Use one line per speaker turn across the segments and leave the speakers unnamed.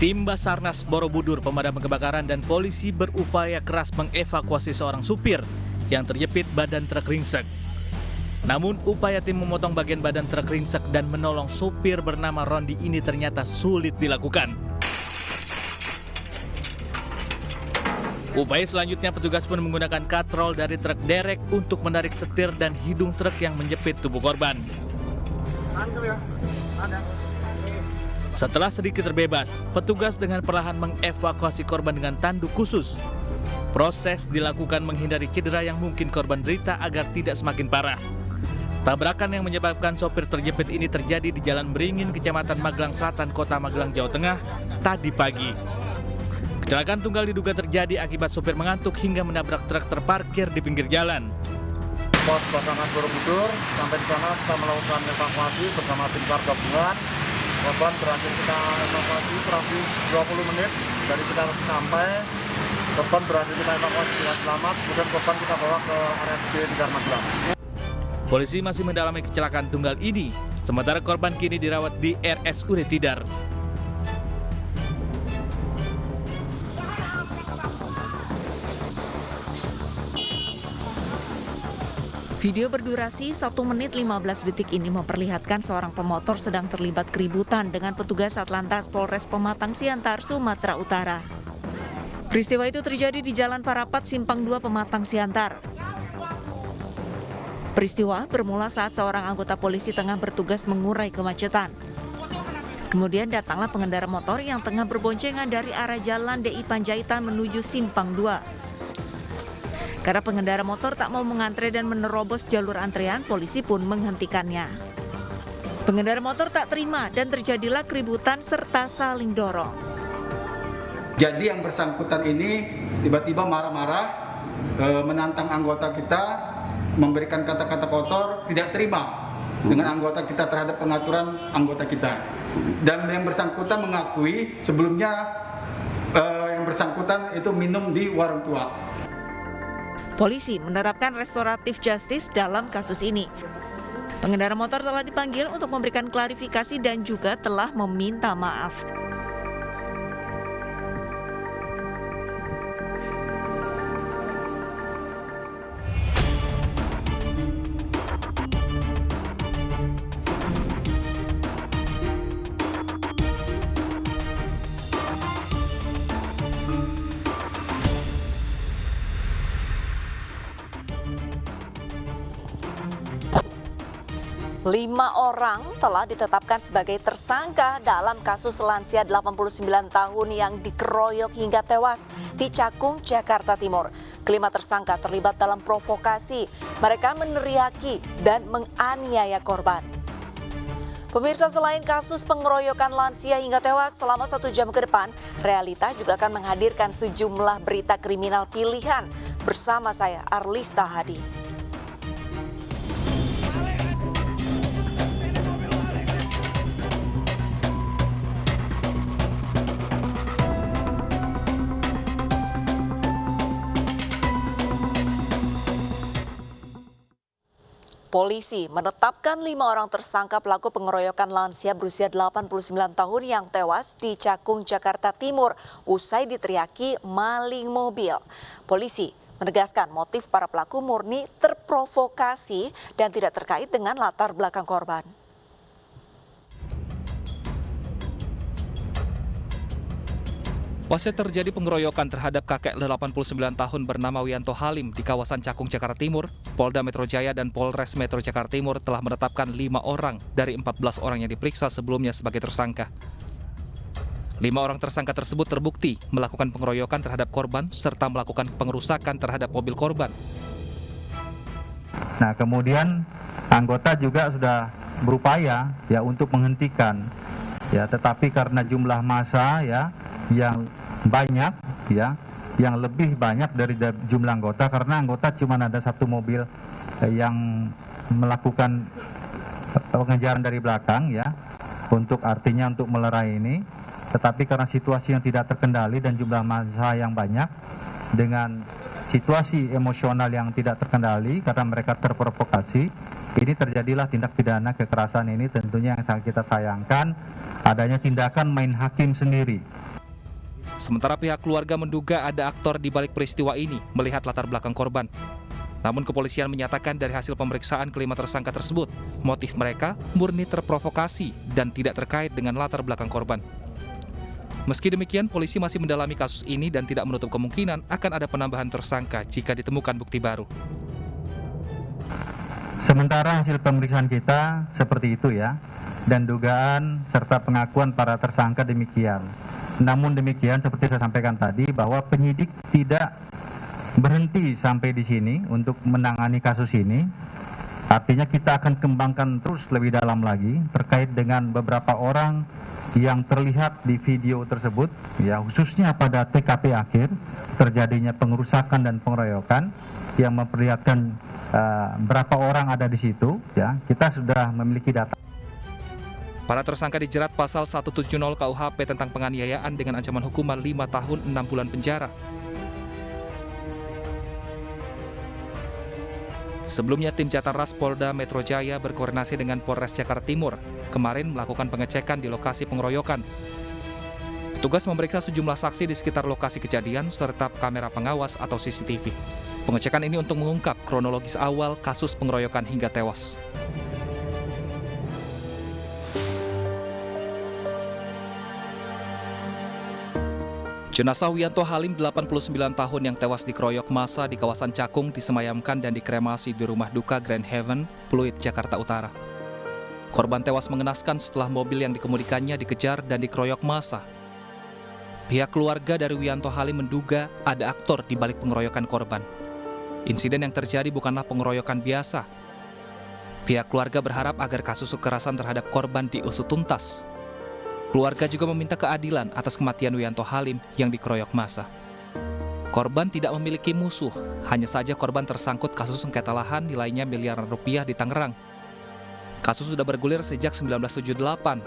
Tim Basarnas Borobudur, pemadam kebakaran dan polisi berupaya keras mengevakuasi seorang supir yang terjepit badan truk ringsek. Namun upaya tim memotong bagian badan truk ringsek dan menolong supir bernama Rondi ini ternyata sulit dilakukan. Upaya selanjutnya petugas pun menggunakan katrol dari truk derek untuk menarik setir dan hidung truk yang menjepit tubuh korban. Setelah sedikit terbebas, petugas dengan perlahan mengevakuasi korban dengan tanduk khusus. Proses dilakukan menghindari cedera yang mungkin korban derita agar tidak semakin parah. Tabrakan yang menyebabkan sopir terjepit ini terjadi di Jalan Beringin, Kecamatan Magelang Selatan, Kota Magelang, Jawa Tengah, tadi pagi. Kecelakaan tunggal diduga terjadi akibat sopir mengantuk hingga menabrak truk terparkir di pinggir jalan.
Pos Basarnas Borobudur, sampai di sana kita melakukan evakuasi bersama tim SAR gabungan. Korban berhasil kita evakuasi kurang lebih 20 menit dari kita sampai. Korban berhasil kita evakuasi dengan selamat, kemudian korban kita bawa ke RSUD Tidar Magelang.
Polisi masih mendalami kecelakaan tunggal ini, sementara korban kini dirawat di RSUD Tidar.
Video berdurasi 1 menit 15 detik ini memperlihatkan seorang pemotor sedang terlibat keributan dengan petugas Satlantas Polres Pematang Siantar, Sumatera Utara. Peristiwa itu terjadi di Jalan Parapat, Simpang 2, Pematang Siantar. Peristiwa bermula saat seorang anggota polisi tengah bertugas mengurai kemacetan. Kemudian datanglah pengendara motor yang tengah berboncengan dari arah Jalan DI Panjaitan menuju Simpang 2. Karena pengendara motor tak mau mengantre dan menerobos jalur antrean, polisi pun menghentikannya. Pengendara motor tak terima dan terjadilah keributan serta saling dorong.
Jadi yang bersangkutan ini tiba-tiba marah-marah, menantang anggota kita, memberikan kata-kata kotor, tidak terima dengan anggota kita terhadap pengaturan anggota kita. Dan yang bersangkutan mengakui sebelumnya yang bersangkutan itu minum di warung tua.
Polisi menerapkan restoratif justice dalam kasus ini. Pengendara motor telah dipanggil untuk memberikan klarifikasi dan juga telah meminta maaf. Lima orang telah ditetapkan sebagai tersangka dalam kasus lansia 89 tahun yang dikeroyok hingga tewas di Cakung, Jakarta Timur. Kelima tersangka terlibat dalam provokasi. Mereka meneriaki dan menganiaya korban. Pemirsa, selain kasus pengeroyokan lansia hingga tewas selama 1 jam ke depan, Realita juga akan menghadirkan sejumlah berita kriminal pilihan. Bersama saya, Arlista Hadi. Polisi menetapkan 5 orang tersangka pelaku pengeroyokan lansia berusia 89 tahun yang tewas di Cakung, Jakarta Timur usai diteriaki maling mobil. Polisi menegaskan motif para pelaku murni terprovokasi dan tidak terkait dengan latar belakang korban.
Pasca terjadi pengeroyokan terhadap kakek 89 tahun bernama Wianto Halim di kawasan Cakung, Jakarta Timur, Polda Metro Jaya dan Polres Metro Jakarta Timur telah menetapkan 5 orang dari 14 orang yang diperiksa sebelumnya sebagai tersangka. 5 orang tersangka tersebut terbukti melakukan pengeroyokan terhadap korban serta melakukan pengerusakan terhadap mobil korban.
Nah, kemudian anggota juga sudah berupaya untuk menghentikan, tetapi karena jumlah massa yang banyak, yang lebih banyak dari jumlah anggota, karena anggota cuma ada 1 mobil yang melakukan pengejaran dari belakang, untuk melerai ini. Tetapi karena situasi yang tidak terkendali dan jumlah massa yang banyak dengan situasi emosional yang tidak terkendali karena mereka terprovokasi, ini terjadilah tindak pidana kekerasan ini. Tentunya yang sangat kita sayangkan adanya tindakan main hakim sendiri.
Sementara pihak keluarga menduga ada aktor di balik peristiwa ini melihat latar belakang korban. Namun kepolisian menyatakan dari hasil pemeriksaan kelima tersangka tersebut, motif mereka murni terprovokasi dan tidak terkait dengan latar belakang korban. Meski demikian, polisi masih mendalami kasus ini dan tidak menutup kemungkinan akan ada penambahan tersangka jika ditemukan bukti baru.
Sementara hasil pemeriksaan kita seperti itu ya, dan dugaan serta pengakuan para tersangka demikian. Namun demikian, seperti saya sampaikan tadi, bahwa penyidik tidak berhenti sampai di sini untuk menangani kasus ini. Artinya kita akan kembangkan terus lebih dalam lagi terkait dengan beberapa orang yang terlihat di video tersebut, ya khususnya pada TKP akhir terjadinya pengerusakan dan pengeroyokan yang memperlihatkan berapa orang ada di situ. Ya, kita sudah memiliki data.
Para tersangka dijerat pasal 170 KUHP tentang penganiayaan dengan ancaman hukuman 5 tahun 6 bulan penjara. Sebelumnya, tim Jataras Polda Metro Jaya berkoordinasi dengan Polres Jakarta Timur kemarin melakukan pengecekan di lokasi pengeroyokan. Petugas memeriksa sejumlah saksi di sekitar lokasi kejadian serta kamera pengawas atau CCTV. Pengecekan ini untuk mengungkap kronologis awal kasus pengeroyokan hingga tewas. Jenazah Wianto Halim, 89 tahun yang tewas dikeroyok massa di kawasan Cakung disemayamkan dan dikremasi di rumah duka Grand Heaven, Pluit, Jakarta Utara. Korban tewas mengenaskan setelah mobil yang dikemudikannya dikejar dan dikeroyok massa. Pihak keluarga dari Wianto Halim menduga ada aktor di balik pengeroyokan korban. Insiden yang terjadi bukanlah pengeroyokan biasa. Pihak keluarga berharap agar kasus kekerasan terhadap korban diusut tuntas. Keluarga juga meminta keadilan atas kematian Wianto Halim yang dikeroyok massa. Korban tidak memiliki musuh, hanya saja korban tersangkut kasus sengketa lahan nilainya miliaran rupiah di Tangerang. Kasus sudah bergulir sejak 1978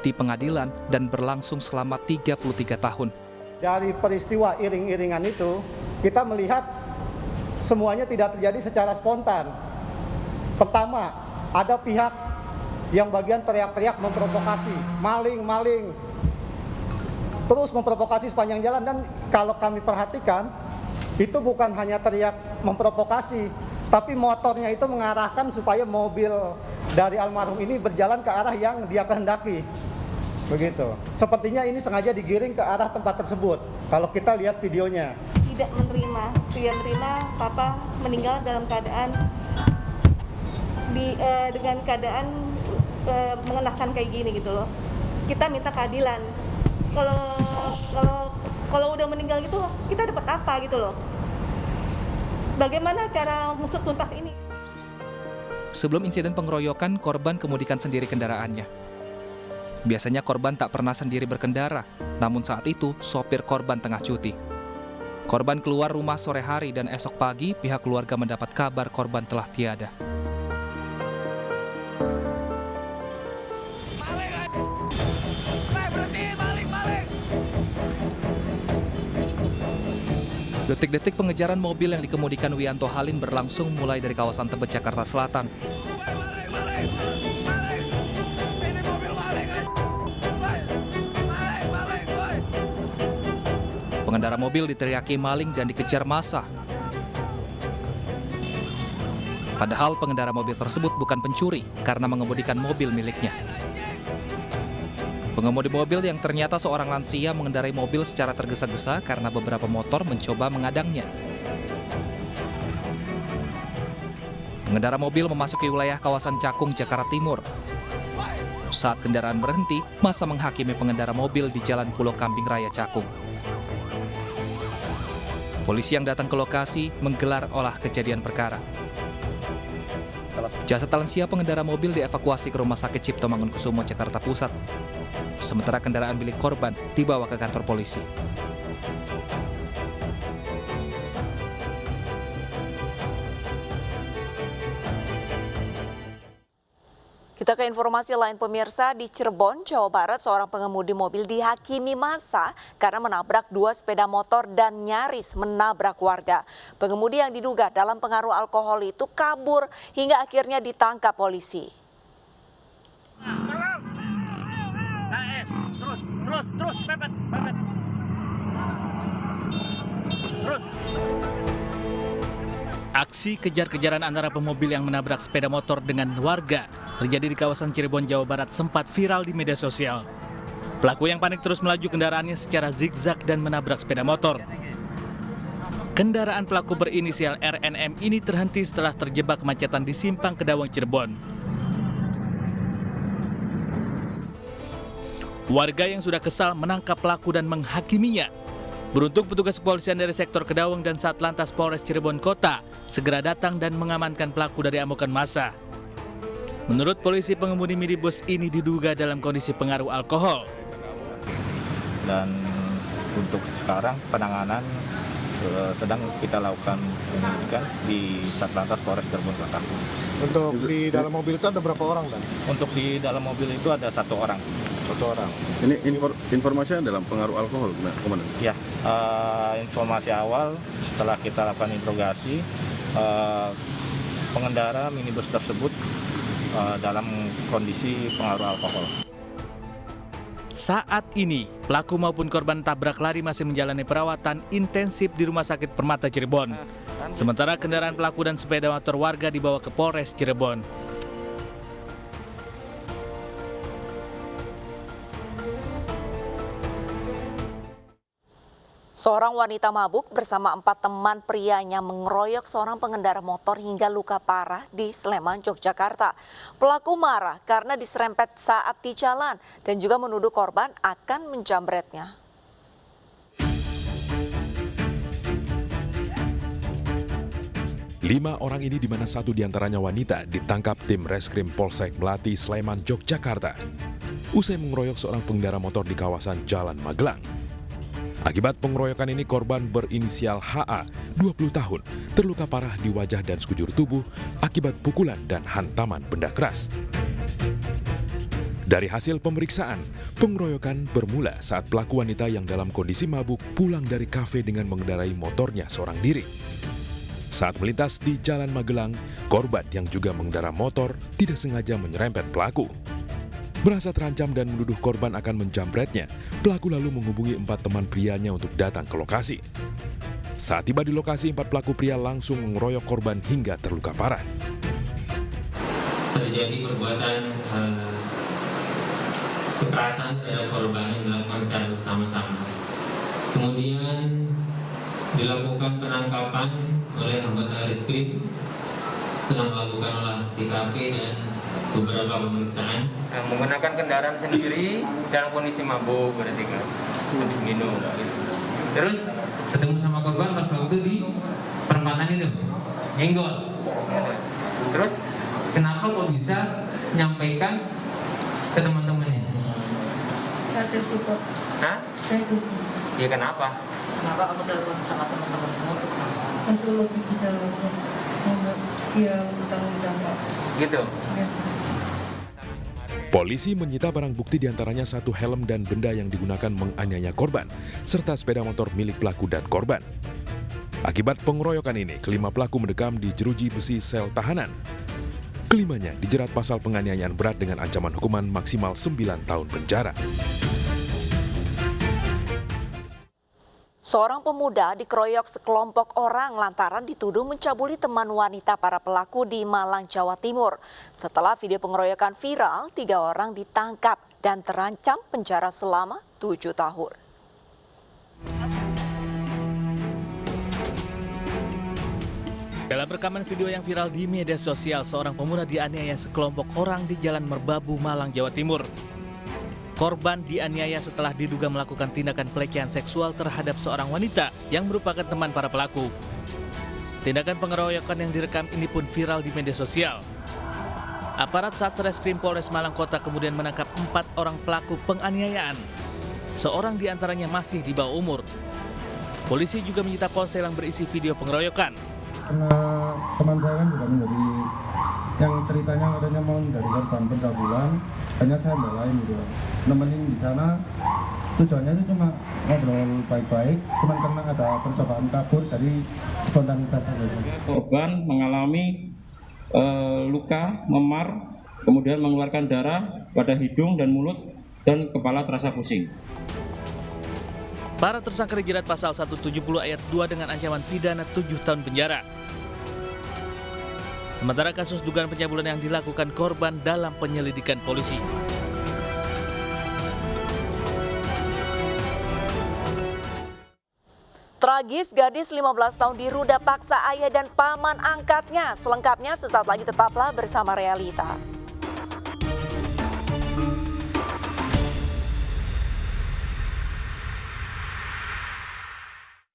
di pengadilan dan berlangsung selama 33 tahun.
Dari peristiwa iring-iringan itu, kita melihat semuanya tidak terjadi secara spontan. Pertama, ada pihak yang bagian teriak-teriak memprovokasi, maling, terus memprovokasi sepanjang jalan. Dan kalau kami perhatikan, itu bukan hanya teriak memprovokasi, tapi motornya itu mengarahkan supaya mobil dari almarhum ini berjalan ke arah yang dia kehendaki. Begitu. Sepertinya ini sengaja digiring ke arah tempat tersebut, kalau kita lihat videonya.
Tidak menerima papa meninggal dalam keadaan dengan keadaan mengenakan kayak gini gitu loh. Kita minta keadilan. Kalau udah meninggal gitu, kita dapat apa gitu loh? Bagaimana cara mengusut tuntas ini?
Sebelum insiden pengeroyokan, korban kemudikan sendiri kendaraannya. Biasanya korban tak pernah sendiri berkendara, namun saat itu sopir korban tengah cuti. Korban keluar rumah sore hari dan esok pagi pihak keluarga mendapat kabar korban telah tiada. Detik-detik pengejaran mobil yang dikemudikan Wianto Halim berlangsung mulai dari kawasan Tebet, Jakarta Selatan. Pengendara mobil diteriaki maling dan dikejar massa. Padahal pengendara mobil tersebut bukan pencuri karena mengemudikan mobil miliknya. Pengemudi mobil yang ternyata seorang lansia mengendarai mobil secara tergesa-gesa karena beberapa motor mencoba mengadangnya. Pengendara mobil memasuki wilayah kawasan Cakung, Jakarta Timur. Saat kendaraan berhenti, massa menghakimi pengendara mobil di Jalan Pulau Kambing Raya, Cakung. Polisi yang datang ke lokasi menggelar olah kejadian perkara. Jasad lansia pengendara mobil dievakuasi ke Rumah Sakit Cipto Mangunkusumo, Jakarta Pusat. Sementara kendaraan milik korban dibawa ke kantor polisi.
Kita ke informasi lain pemirsa, di Cirebon, Jawa Barat, seorang pengemudi mobil dihakimi massa karena menabrak dua sepeda motor dan nyaris menabrak warga. Pengemudi yang diduga dalam pengaruh alkohol itu kabur hingga akhirnya ditangkap polisi.
Terus, pepet.
Aksi kejar-kejaran antara pemobil yang menabrak sepeda motor dengan warga terjadi di kawasan Cirebon, Jawa Barat sempat viral di media sosial. Pelaku yang panik terus melaju kendaraannya secara zigzag dan menabrak sepeda motor. Kendaraan pelaku berinisial RNM ini terhenti setelah terjebak kemacetan di Simpang Kedawang, Cirebon. Warga yang sudah kesal menangkap pelaku dan menghakiminya. Beruntung petugas kepolisian dari sektor Kedawang dan Satlantas Polres Cirebon Kota segera datang dan mengamankan pelaku dari amukan massa. Menurut polisi, pengemudi minibus ini diduga dalam kondisi pengaruh alkohol.
Dan untuk sekarang penanganan sedang kita lakukan penyelidikan di Satlantas Polres Cirebon Kota.
Untuk di dalam mobil itu ada berapa orang, Dan?
Untuk di dalam mobil itu ada 1 orang.
1 orang.
Ini informasinya dalam pengaruh alkohol, Komandan?
Ya, informasi awal setelah kita lakukan interogasi, pengendara minibus tersebut dalam kondisi pengaruh alkohol.
Saat ini, pelaku maupun korban tabrak lari masih menjalani perawatan intensif di Rumah Sakit Permata Cirebon. Sementara kendaraan pelaku dan sepeda motor warga dibawa ke Polres Cirebon.
Seorang wanita mabuk bersama 4 teman prianya mengeroyok seorang pengendara motor hingga luka parah di Sleman, Yogyakarta. Pelaku marah karena diserempet saat di jalan dan juga menuduh korban akan menjamretnya.
Lima orang ini, di mana 1 diantaranya wanita, ditangkap tim Reskrim Polsek Melati, Sleman, Yogyakarta usai mengeroyok seorang pengendara motor di kawasan Jalan Magelang. Akibat pengeroyokan ini, korban berinisial HA, 20 tahun, terluka parah di wajah dan sekujur tubuh akibat pukulan dan hantaman benda keras. Dari hasil pemeriksaan, pengeroyokan bermula saat pelaku wanita yang dalam kondisi mabuk pulang dari kafe dengan mengendarai motornya seorang diri. Saat melintas di Jalan Magelang, korban yang juga mengendara motor tidak sengaja menyerempet pelaku. Merasa terancam dan menuduh korban akan menjamretnya, pelaku lalu menghubungi 4 teman prianya untuk datang ke lokasi. Saat tiba di lokasi, 4 pelaku pria langsung mengeroyok korban hingga terluka parah.
Terjadi perbuatan kekerasan terhadap korban yang dilakukan secara bersama-sama. Kemudian dilakukan penangkapan oleh anggota Reskrim setelah melakukan olah TKP dan beberapa pemeriksaan.
Menggunakan kendaraan sendiri dalam kondisi mabuk, berarti kan habis minum.
Terus ketemu sama korban pas waktu di perempatan itu, nyenggol.
Terus
kenapa kok bisa menyampaikan ke teman-temannya?
Saya tertutup.
Hah?
Saya tutup.
Ya kenapa?
Kenapa kamu telepon sama teman-temanmu untuk lebih bisa dia bertanggung jawab.
Gitu.
Ya.
Polisi menyita barang bukti diantaranya 1 helm dan benda yang digunakan menganiaya korban, serta sepeda motor milik pelaku dan korban. Akibat pengeroyokan ini, kelima pelaku mendekam di jeruji besi sel tahanan. Kelimanya dijerat pasal penganiayaan berat dengan ancaman hukuman maksimal 9 tahun penjara.
Seorang pemuda dikeroyok sekelompok orang lantaran dituduh mencabuli teman wanita para pelaku di Malang, Jawa Timur. Setelah video pengeroyokan viral, 3 orang ditangkap dan terancam penjara selama 7 tahun.
Dalam rekaman video yang viral di media sosial, seorang pemuda dianiaya sekelompok orang di Jalan Merbabu, Malang, Jawa Timur. Korban dianiaya setelah diduga melakukan tindakan pelecehan seksual terhadap seorang wanita yang merupakan teman para pelaku. Tindakan pengeroyokan yang direkam ini pun viral di media sosial. Aparat Satreskrim Polres Malang Kota kemudian menangkap 4 orang pelaku penganiayaan. Seorang diantaranya masih di bawah umur. Polisi juga menyita ponsel yang berisi video pengeroyokan.
Karena teman saya kan juga menjadi yang ceritanya katanya mau dari korban pencabulan, hanya saya belain gitu, nemenin di sana. Tujuannya itu cuma ngobrol baik-baik, cuman karena ada percobaan kabur, jadi spontanitas saja.
Korban mengalami luka, memar, kemudian mengeluarkan darah pada hidung dan mulut, dan kepala terasa pusing.
Para tersangka dijerat pasal 170 ayat 2 dengan ancaman pidana 7 tahun penjara. Sementara kasus dugaan pencabulan yang dilakukan korban dalam penyelidikan polisi.
Tragis, gadis 15 tahun diruda paksa ayah dan paman angkatnya. Selengkapnya sesaat lagi, tetaplah bersama Realita.